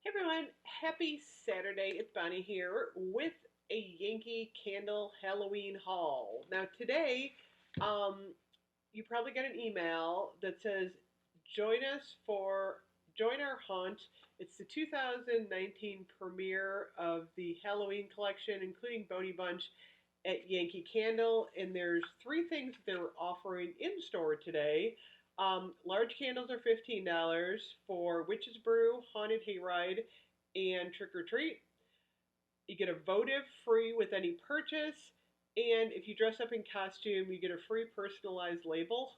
Hey everyone, happy Saturday. It's Bonnie here with a Yankee candle Halloween haul. Now today, um, you probably got an email that says join our hunt. It's the 2019 premiere of the Halloween collection, including Boney Bunch at Yankee Candle, and there's three things that they're offering in store today. Large candles are $15 for Witch's Brew, Haunted Hayride, and Trick or Treat. You get a votive free with any purchase, and if you dress up in costume, you get a free personalized label.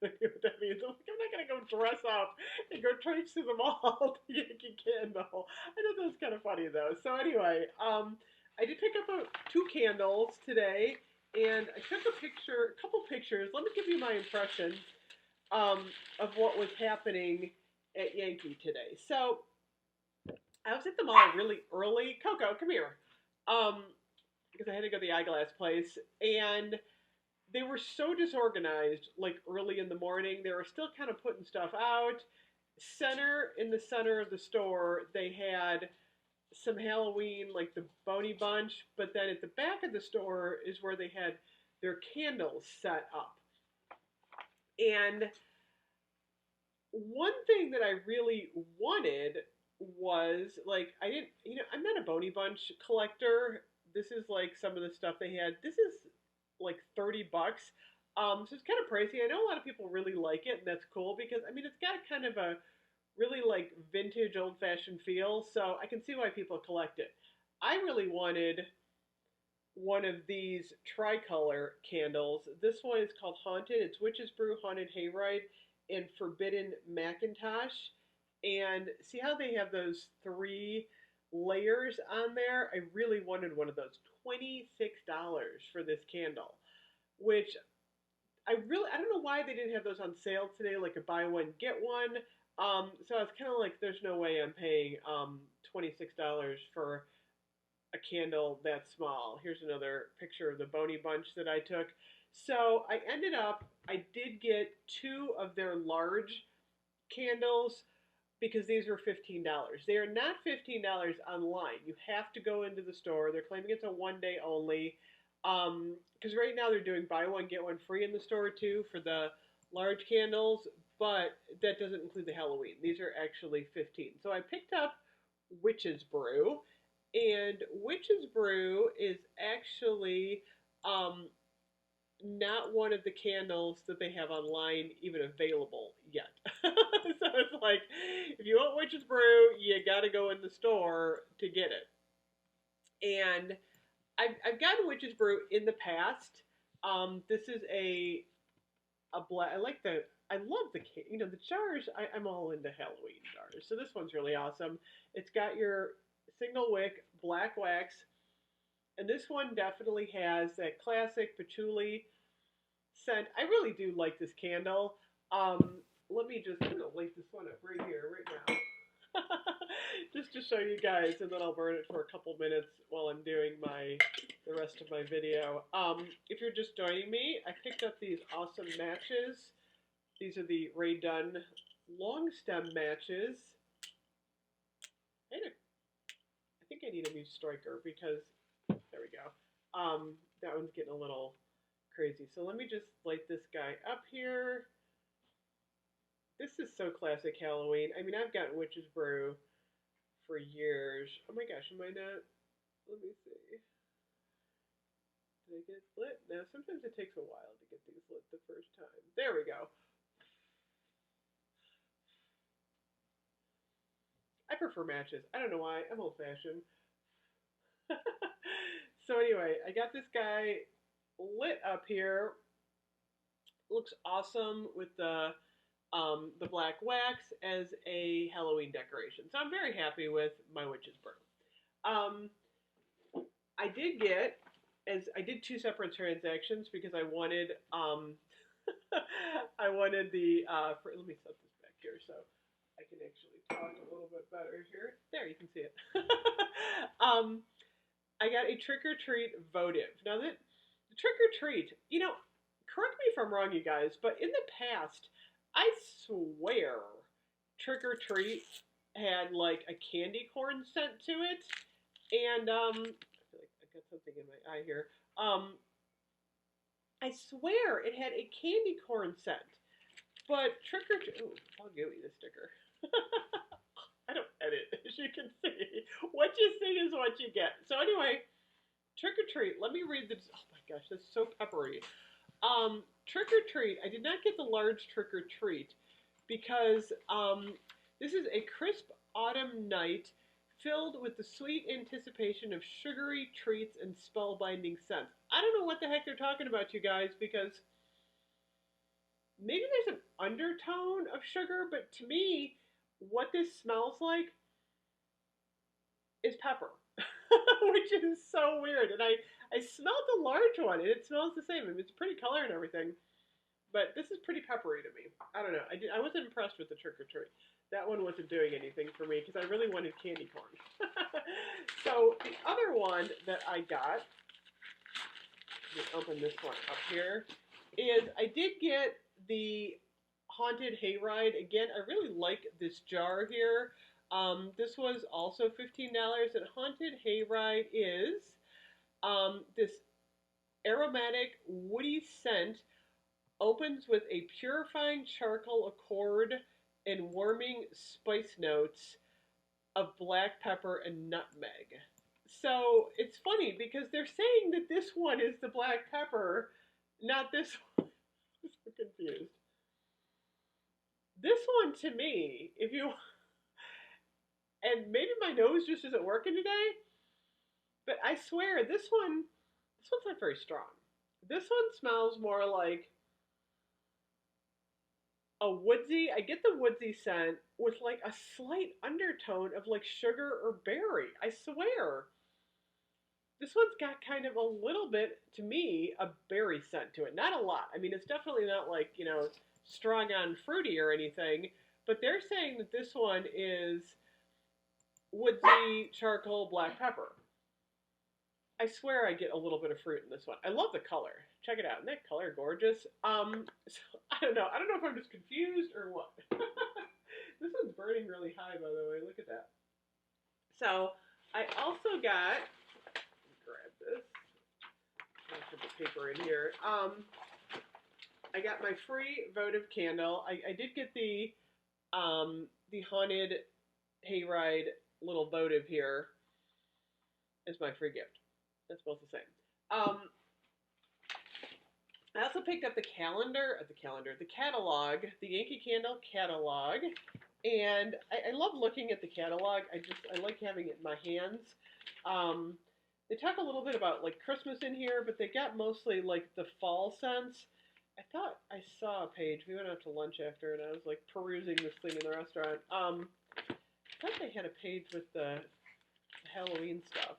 I don't know what that means. I'm not gonna go dress up and go traipse through the mall to Yankee Candle. I thought that was kind of funny though. So anyway, I did pick up two candles today, and I took a couple pictures. Let me give you my impression of what was happening at Yankee today. So I was at the mall really early. Coco, come here. Um, because I had to go to the eyeglass place, and they were so disorganized. Like early in the morning, they were still kind of putting stuff out. In the center of the store, they had some Halloween, like the Boney Bunch, but then at the back of the store is where they had their candles set up. And one thing that I really wanted was like I didn't I'm not a Boney Bunch collector. This is like some of the stuff they had. This is like $30. So it's kind of pricey. I know a lot of people really like it, and that's cool because I mean it's got kind of a really like vintage old fashioned feel, so I can see why people collect it. I really wanted one of these tricolor candles. This one is called Haunted. It's Witch's Brew, Haunted Hayride, and Forbidden Macintosh. And see how they have those three layers on there? I really wanted one of those. $26 for this candle, which I don't know why they didn't have those on sale today, like a buy one get one. So I was kind of like, there's no way I'm paying $26 for a candle that small. Here's another picture of the Boney Bunch that I took. So I did get two of their large candles because these were $15. They are not $15 online. You have to go into the store. They're claiming it's a 1 day only. Because right now they're doing buy one get one free in the store too for the large candles, but that doesn't include the Halloween. These are actually 15. So I picked up Witch's Brew, and Witch's Brew is actually not one of the candles that they have online even available yet. So it's like, if you want Witch's Brew, you got to go in the store to get it. And I've gotten Witch's Brew in the past. This is a black. I love the jars. I'm all into Halloween jars, so this one's really awesome. It's got your single wick black wax, and this one definitely has that classic patchouli scent. I really do like this candle. I'm gonna light this one up right here, right now. Just to show you guys, and then I'll burn it for a couple minutes while I'm doing the rest of my video. If you're just joining me, I picked up these awesome matches. These are the Ray Dunn long stem matches. I think I need a new striker because there we go. That one's getting a little crazy. So let me just light this guy up here. This is so classic Halloween. I mean, I've gotten Witch's Brew for years. Oh my gosh, am I not? Let me see. Did I get lit? No, sometimes it takes a while to get these lit the first time. There we go. I prefer matches. I don't know why. I'm old fashioned. So anyway, I got this guy lit up here. Looks awesome with the black wax as a Halloween decoration. So I'm very happy with my Witch's Brew. Um, I did get, as I did two separate transactions because I wanted, I wanted let me set this back here so I can actually talk a little bit better here. There, you can see it. I got a trick or treat votive. Now the trick or treat, correct me if I'm wrong, you guys, but in the past, I swear trick or treat had like a candy corn scent to it, and I feel like I got something in my eye here. I swear it had a candy corn scent, but trick or treat. Ooh, I'll give you the sticker. I don't edit, as you can see. What you see is what you get. So anyway, trick or treat. Let me read this. Oh my gosh, that's so peppery. Trick or treat. I did not get the large trick or treat because this is a crisp autumn night filled with the sweet anticipation of sugary treats and spellbinding scents. I don't know what the heck they're talking about, you guys, because maybe there's an undertone of sugar, but to me, what this smells like is pepper, which is so weird. And I smelled the large one, and it smells the same. I mean, it's a pretty color and everything, but this is pretty peppery to me. I don't know. I wasn't impressed with the trick or treat. That one wasn't doing anything for me because I really wanted candy corn. So the other one that I got, let me open this one up here, is I did get the Haunted Hayride. Again, I really like this jar here. This was also $15, and Haunted Hayride is this aromatic woody scent, opens with a purifying charcoal accord and warming spice notes of black pepper and nutmeg. So it's funny because they're saying that this one is the black pepper, not this one. I'm so confused. This one to me, if you, and maybe my nose just isn't working today, but I swear this one's not very strong. This one smells more like a woodsy, I get the woodsy scent with like a slight undertone of like sugar or berry. I swear. This one's got kind of a little bit, to me, a berry scent to it. Not a lot. I mean, it's definitely not like, strong on fruity or anything, but they're saying that this one is woodsy charcoal black pepper. I swear I get a little bit of fruit in this one. I love the color. Check it out. Isn't that color gorgeous? So, I don't know. I don't know if I'm just confused or what. This one's burning really high, by the way. Look at that. So, I also got, grab this. I'll put the paper in here. I got my free votive candle. I did get the Haunted Hayride little votive here as my free gift. That's both the same. I also picked up the catalog, the Yankee Candle catalog, and I love looking at the catalog. I like having it in my hands. They talk a little bit about like Christmas in here, but they got mostly like the fall scents. I thought I saw a page. We went out to lunch after, and I was like perusing this thing in the restaurant. I thought they had a page with the Halloween stuff.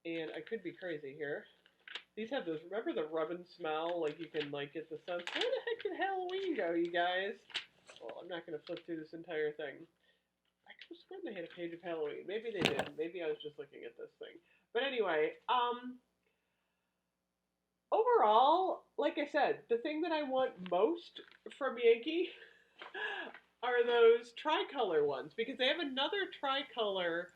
And I could be crazy here. These have those, remember the rub and smell? Like you can like get the sense. Where the heck did Halloween go, you guys? Well, I'm not going to flip through this entire thing. I could have sworn they had a page of Halloween. Maybe they did. Maybe I was just looking at this thing. But anyway, overall, like I said, the thing that I want most from Yankee are those tricolor ones. Because they have another tricolor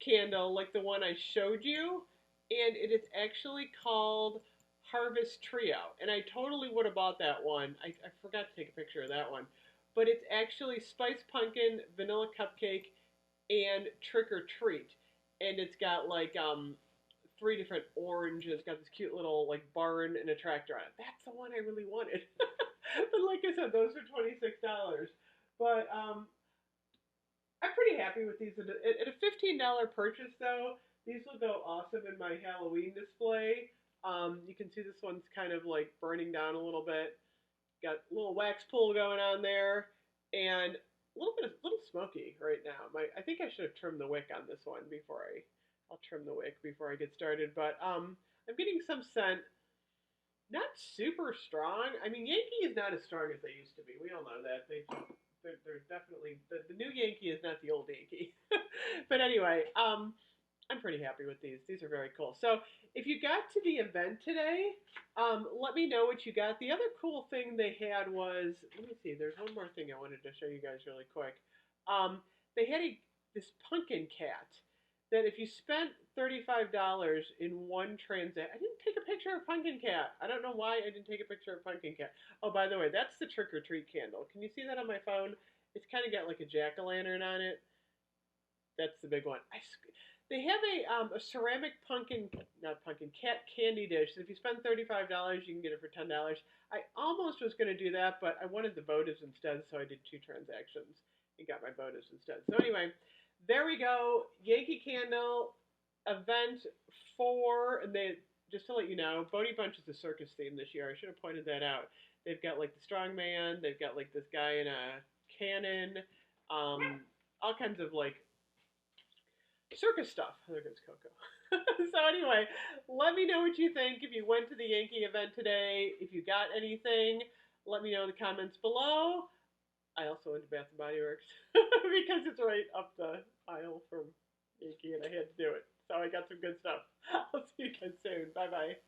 candle like the one I showed you, and it is actually called Harvest Trio, and I totally would have bought that one. I forgot to take a picture of that one, but it's actually Spice Pumpkin, Vanilla Cupcake, and Trick or Treat, and it's got like 3 different oranges. It's got this cute little like barn and a tractor on it. That's the one I really wanted. But like I said, those are $26. But I'm pretty happy with these. At a $15 purchase, though, these will go awesome in my Halloween display. You can see this one's kind of like burning down a little bit. Got a little wax pull going on there, and a little smoky right now. I think I should have trimmed the wick on this one before I'll trim the wick before I get started. But I'm getting some scent. Not super strong. I mean, Yankee is not as strong as they used to be. We all know that. They're definitely, the new Yankee is not the old Yankee. But anyway, I'm pretty happy with these. These are very cool. So if you got to the event today, let me know what you got. The other cool thing they had was, let me see, there's one more thing I wanted to show you guys really quick. They had this pumpkin cat that if you spent $35 in one transaction, I didn't take a picture of Pumpkin Cat. I don't know why I didn't take a picture of Pumpkin Cat. Oh, by the way, that's the trick or treat candle. Can you see that on my phone? It's kind of got like a jack o' lantern on it. That's the big one. They have a ceramic pumpkin, not pumpkin, cat candy dish. If you spend $35, you can get it for $10. I almost was going to do that, but I wanted the votives instead, so I did two transactions and got my votives instead. So anyway, there we go. Yankee Candle event 4, and they just to let you know, Bodie Bunch is a circus theme this year. I should have pointed that out. They've got like the strongman. They've got like this guy in a cannon. All kinds of like circus stuff. There goes Coco. So anyway, let me know what you think. If you went to the Yankee event today, if you got anything, let me know in the comments below. I also went to Bath and Body Works because it's right up the aisle from Yankee, and I had to do it. So I got some good stuff. I'll see you guys soon. Bye bye.